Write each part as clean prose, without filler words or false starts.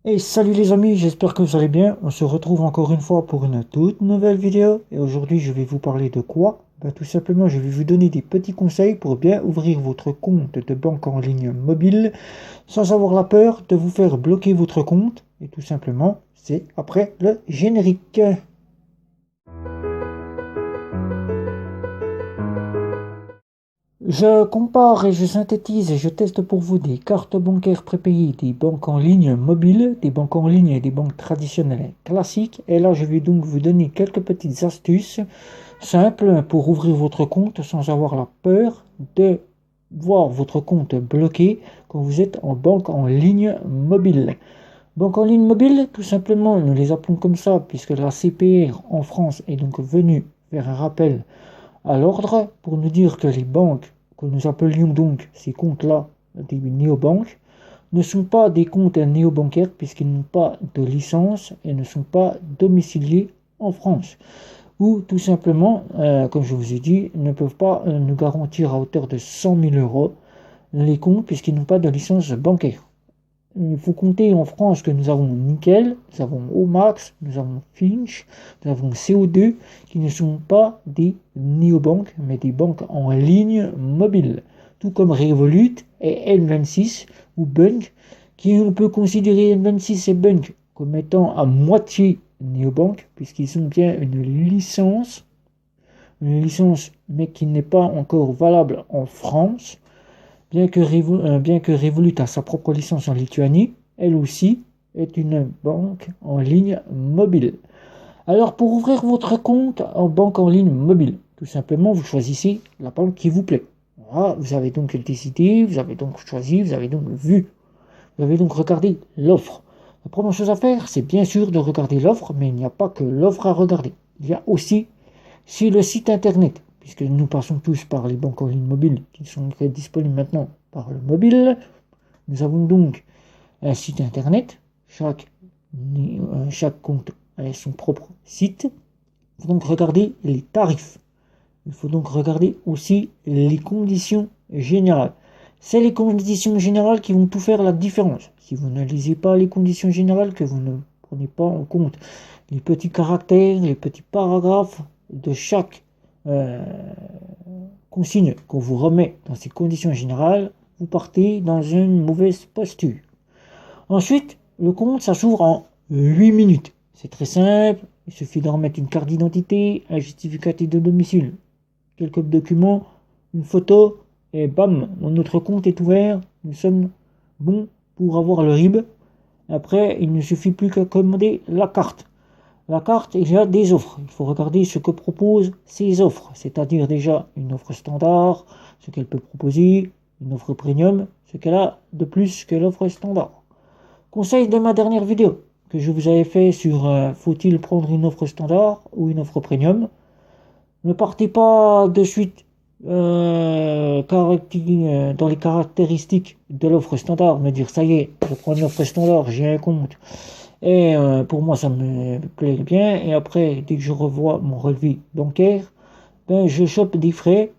Et salut les amis, j'espère que vous allez bien. On se retrouve encore une fois pour une toute nouvelle vidéo. Et aujourd'hui, je vais vous parler de quoi? Tout simplement, je vais vous donner des petits conseils pour bien ouvrir votre compte de banque en ligne mobile sans avoir la peur de vous faire bloquer votre compte. Et tout simplement, c'est après le générique. Je compare et je synthétise et je teste pour vous des cartes bancaires prépayées, des banques en ligne mobiles, des banques en ligne et des banques traditionnelles classiques. Et là, je vais donc vous donner quelques petites astuces simples pour ouvrir votre compte sans avoir la peur de voir votre compte bloqué quand vous êtes en banque en ligne mobile. Banque en ligne mobile, tout simplement, nous les appelons comme ça puisque la CPR en France est donc venue faire un rappel à l'ordre pour nous dire que les banques que nous appelions donc ces comptes-là des néobanques ne sont pas des comptes néobancaires puisqu'ils n'ont pas de licence et ne sont pas domiciliés en France. Ou tout simplement, comme je vous ai dit, ne peuvent pas nous garantir à hauteur de 100 000 euros les comptes puisqu'ils n'ont pas de licence bancaire. Il faut compter en France que nous avons Nickel, nous avons Omax, nous avons Finch, nous avons CO2 qui ne sont pas des néobanques mais des banques en ligne mobile. Tout comme Revolut et N26 ou Bunk, qui on peut considérer N26 et Bunk comme étant à moitié néobanques puisqu'ils ont bien une licence mais qui n'est pas encore valable en France. Bien que Revolut a sa propre licence en Lituanie, elle aussi est une banque en ligne mobile. Alors pour ouvrir votre compte en banque en ligne mobile, tout simplement vous choisissez la banque qui vous plaît. Voilà, vous avez donc décidé, vous avez donc choisi, vous avez donc vu, vous avez donc regardé l'offre. La première chose à faire, c'est bien sûr de regarder l'offre, mais il n'y a pas que l'offre à regarder. Il y a aussi sur le site internet, puisque nous passons tous par les banques en ligne mobiles qui sont disponibles maintenant par le mobile, nous avons donc un site internet. Chaque compte a son propre site. Il faut donc regarder les tarifs. Il faut donc regarder aussi les conditions générales. C'est les conditions générales qui vont tout faire la différence. Si vous ne lisez pas les conditions générales, que vous ne prenez pas en compte les petits caractères, les petits paragraphes de chaque consigne qu'on vous remet dans ces conditions générales, vous partez dans une mauvaise posture. Ensuite, le compte, ça s'ouvre en 8 minutes. C'est très simple, il suffit de remettre une carte d'identité, un justificatif de domicile, quelques documents, une photo, et bam, notre compte est ouvert, nous sommes bons pour avoir le RIB. Après, il ne suffit plus qu'à commander la carte. La carte, il y a des offres. Il faut regarder ce que proposent ces offres, c'est-à-dire déjà une offre standard, ce qu'elle peut proposer, une offre premium, ce qu'elle a de plus que l'offre standard. Conseil de ma dernière vidéo que je vous avais fait sur faut-il prendre une offre standard ou une offre premium. Ne partez pas de suite dans les caractéristiques de l'offre standard, me dire ça y est, je prends une offre standard, j'ai un compte. Et pour moi, ça me plaît bien. Et après, dès que je revois mon relevé bancaire, je chope des frais,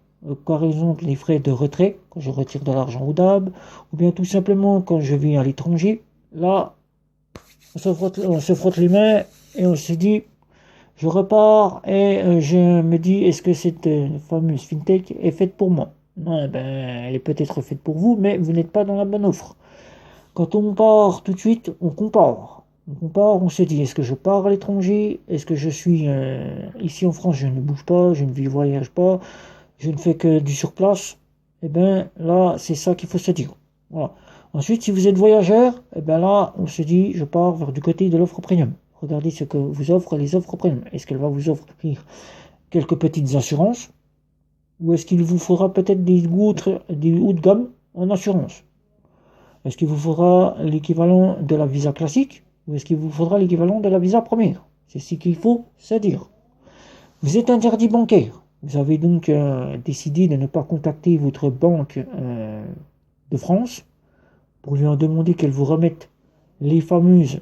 par exemple les frais de retrait, quand je retire de l'argent au DAB, ou bien tout simplement quand je vais à l'étranger. Là, on se frotte les mains et on se dit, je repars et je me dis, est-ce que cette fameuse fintech est faite pour moi? Non, elle est peut-être faite pour vous, mais vous n'êtes pas dans la bonne offre. Quand on part tout de suite, on compare. On compare, on se dit, est-ce que je pars à l'étranger? Est-ce que je suis ici en France, je ne bouge pas, je ne voyage pas, je ne fais que du surplace? Eh bien là, c'est ça qu'il faut se dire. Voilà. Ensuite, si vous êtes voyageur, eh bien là, on se dit, je pars vers du côté de l'offre premium. Regardez ce que vous offrent les offres premium. Est-ce qu'elle va vous offrir quelques petites assurances? Ou est-ce qu'il vous faudra peut-être des hauts de gamme en assurance? Est-ce qu'il vous faudra l'équivalent de la Visa classique ou est-ce qu'il vous faudra l'équivalent de la Visa première? C'est ce qu'il faut se dire. Vous êtes interdit bancaire. Vous avez donc décidé de ne pas contacter votre banque de France pour lui en demander qu'elle vous remette les fameuses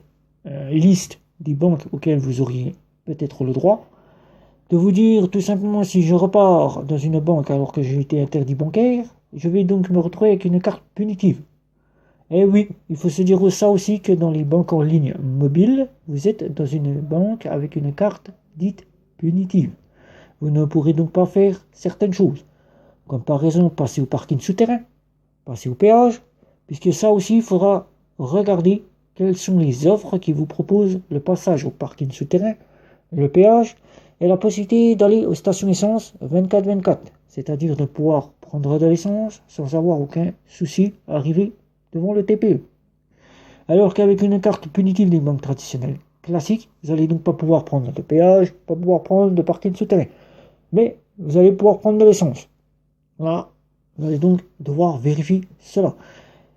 listes des banques auxquelles vous auriez peut-être le droit. De vous dire tout simplement, si je repars dans une banque alors que j'ai été interdit bancaire, je vais donc me retrouver avec une carte punitive. Et oui, il faut se dire ça aussi que dans les banques en ligne mobiles, vous êtes dans une banque avec une carte dite punitive. Vous ne pourrez donc pas faire certaines choses, comme par exemple passer au parking souterrain, passer au péage, puisque ça aussi, il faudra regarder quelles sont les offres qui vous proposent le passage au parking souterrain, le péage et la possibilité d'aller aux stations essence 24/24, c'est-à-dire de pouvoir prendre de l'essence sans avoir aucun souci à arriver devant le TPE. Alors qu'avec une carte punitive des banques traditionnelles classiques, vous n'allez donc pas pouvoir prendre de péage, pas pouvoir prendre de parking souterrain, mais vous allez pouvoir prendre de l'essence. Là, vous allez donc devoir vérifier cela.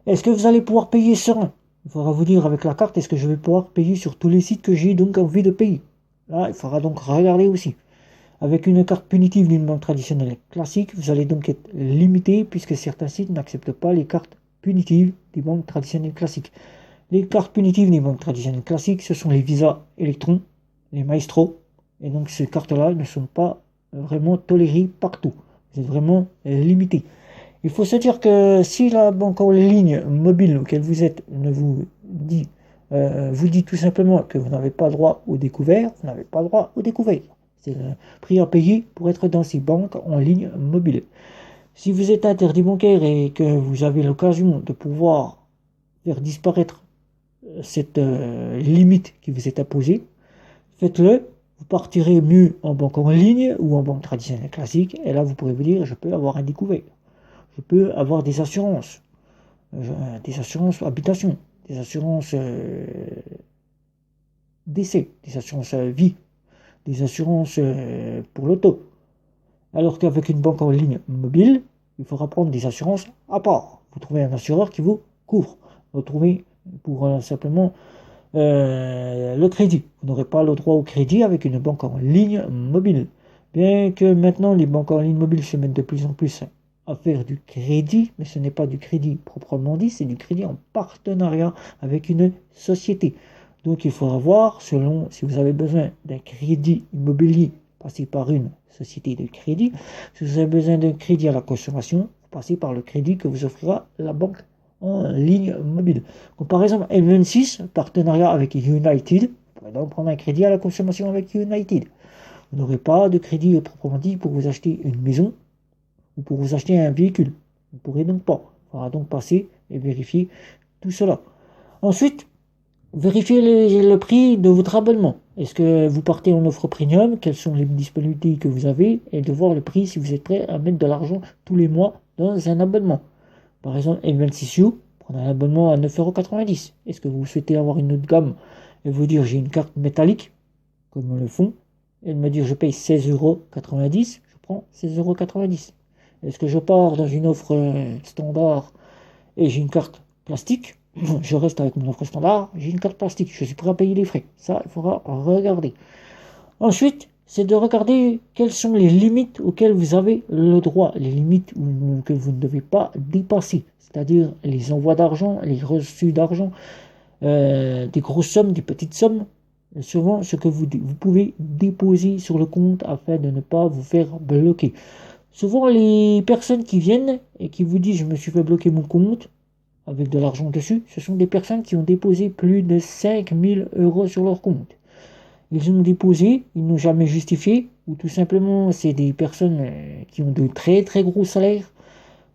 Est-ce que vous allez pouvoir payer serein? Il faudra vous dire avec la carte, est-ce que je vais pouvoir payer sur tous les sites que j'ai donc envie de payer? Là, il faudra donc regarder aussi. Avec une carte punitive d'une banque traditionnelle classique, vous allez donc être limité puisque certains sites n'acceptent pas les cartes punitives des banques traditionnelles classiques. Les cartes punitives des banques traditionnelles classiques, ce sont les Visa Electron, les Maestro, et donc ces cartes-là ne sont pas vraiment tolérées partout. Vous êtes vraiment limité. Il faut se dire que si la banque en ligne mobile auquel vous êtes ne vous dit tout simplement que vous n'avez pas droit au découvert, vous n'avez pas droit au découvert. C'est le prix à payer pour être dans ces banques en ligne mobile. Si vous êtes interdit bancaire et que vous avez l'occasion de pouvoir faire disparaître cette limite qui vous est imposée, faites-le. Vous partirez mieux en banque en ligne ou en banque traditionnelle classique. Et là, vous pourrez vous dire, je peux avoir un découvert. Je peux avoir des assurances habitation, des assurances décès, des assurances vie, des assurances pour l'auto. Alors qu'avec une banque en ligne mobile, il faudra prendre des assurances à part. Vous trouvez un assureur qui vous couvre. Vous trouvez pour simplement le crédit. Vous n'aurez pas le droit au crédit avec une banque en ligne mobile. Bien que maintenant les banques en ligne mobile se mettent de plus en plus à faire du crédit, mais ce n'est pas du crédit proprement dit, c'est du crédit en partenariat avec une société. Donc il faudra voir, selon si vous avez besoin d'un crédit immobilier, passez par une société de crédit. Si vous avez besoin d'un crédit à la consommation, vous passez par le crédit que vous offrira la banque en ligne mobile. Comme par exemple N26, partenariat avec United, vous pourrez donc prendre un crédit à la consommation avec United. Vous n'aurez pas de crédit proprement dit pour vous acheter une maison ou pour vous acheter un véhicule. Vous ne pourrez donc pas. Il faudra donc passer et vérifier tout cela. Ensuite, vérifiez le prix de votre abonnement. Est-ce que vous partez en offre premium? Quelles sont les disponibilités que vous avez? Et de voir le prix si vous êtes prêt à mettre de l'argent tous les mois dans un abonnement. Par exemple, M26U, prenez un abonnement à 9,90 €. Est-ce que vous souhaitez avoir une autre gamme et vous dire j'ai une carte métallique, comme le font, et de me dire je paye 16,90 €, je prends 16,90 €. Est-ce que je pars dans une offre standard et j'ai une carte plastique? Je reste avec mon offre standard, j'ai une carte plastique, je suis prêt à payer les frais. Ça, il faudra regarder. Ensuite, c'est de regarder quelles sont les limites auxquelles vous avez le droit, les limites que vous ne devez pas dépasser, c'est-à-dire les envois d'argent, les reçus d'argent, des grosses sommes, des petites sommes, souvent ce que vous pouvez déposer sur le compte afin de ne pas vous faire bloquer. Souvent, les personnes qui viennent et qui vous disent « je me suis fait bloquer mon compte », avec de l'argent dessus, ce sont des personnes qui ont déposé plus de 5 000 € sur leur compte. Ils ont déposé, ils n'ont jamais justifié, ou tout simplement c'est des personnes qui ont de très très gros salaires,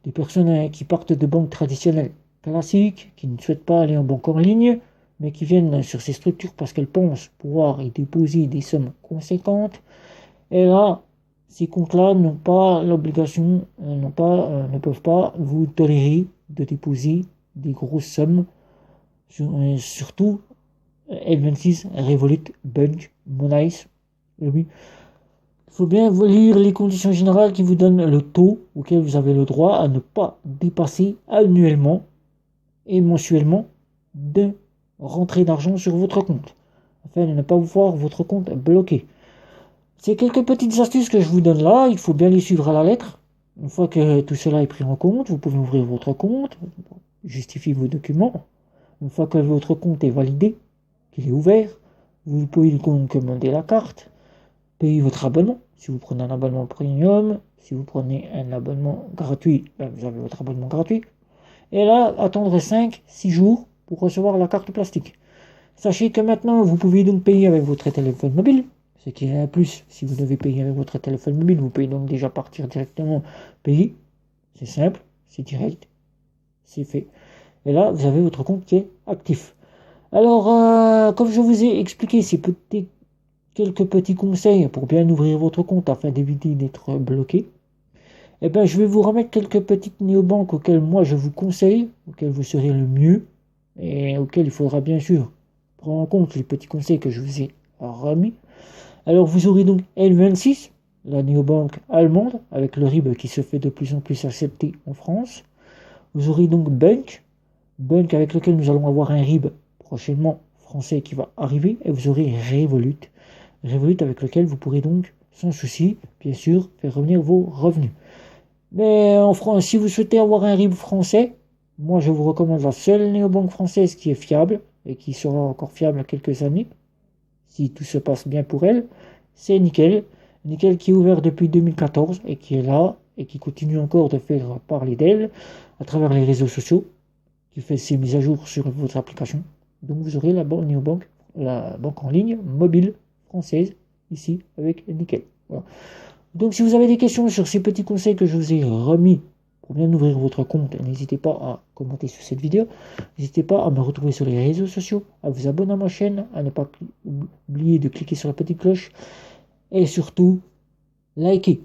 des personnes qui partent de banques traditionnelles classiques, qui ne souhaitent pas aller en banque en ligne, mais qui viennent sur ces structures parce qu'elles pensent pouvoir y déposer des sommes conséquentes. Et là, ces comptes-là n'ont pas l'obligation, ne peuvent pas vous tolérer de déposer des grosses sommes, surtout N26, Revolut, Bunch, Monise. Oui. Il faut bien lire les conditions générales qui vous donnent le taux auquel vous avez le droit à ne pas dépasser annuellement et mensuellement de rentrée d'argent sur votre compte, afin de ne pas vous voir votre compte bloqué. C'est quelques petites astuces que je vous donne là, il faut bien les suivre à la lettre. Une fois que tout cela est pris en compte, vous pouvez ouvrir votre compte, justifier vos documents. Une fois que votre compte est validé, qu'il est ouvert, vous pouvez commander la carte, payer votre abonnement. Si vous prenez un abonnement premium, si vous prenez un abonnement gratuit, vous avez votre abonnement gratuit. Et là, attendre 5-6 jours pour recevoir la carte plastique. Sachez que maintenant, vous pouvez donc payer avec votre téléphone mobile. Ce qui est un plus, si vous devez payer avec votre téléphone mobile, vous pouvez donc déjà partir directement payer. C'est simple, c'est direct, c'est fait. Et là, vous avez votre compte qui est actif. Alors, comme je vous ai expliqué quelques petits conseils pour bien ouvrir votre compte afin d'éviter d'être bloqué, eh ben, je vais vous remettre quelques petites néobanques auxquelles moi je vous conseille, auxquelles vous serez le mieux et auxquelles il faudra bien sûr prendre en compte les petits conseils que je vous ai remis. Alors, vous aurez donc N26, la néobanque allemande, avec le RIB qui se fait de plus en plus accepter en France. Vous aurez donc Bunk avec lequel nous allons avoir un RIB prochainement français qui va arriver. Et vous aurez Revolut avec lequel vous pourrez donc, sans souci, bien sûr, faire revenir vos revenus. Mais en France, si vous souhaitez avoir un RIB français, moi je vous recommande la seule néobanque française qui est fiable et qui sera encore fiable à quelques années, si tout se passe bien pour elle, c'est Nickel. Nickel qui est ouvert depuis 2014 et qui est là et qui continue encore de faire parler d'elle à travers les réseaux sociaux, qui fait ses mises à jour sur votre application. Donc vous aurez la néobanque, la banque en ligne mobile française ici avec Nickel. Voilà. Donc si vous avez des questions sur ces petits conseils que je vous ai remis pour bien ouvrir votre compte, n'hésitez pas à commenter sur cette vidéo. N'hésitez pas à me retrouver sur les réseaux sociaux, à vous abonner à ma chaîne, à ne pas oublier de cliquer sur la petite cloche et surtout, likez.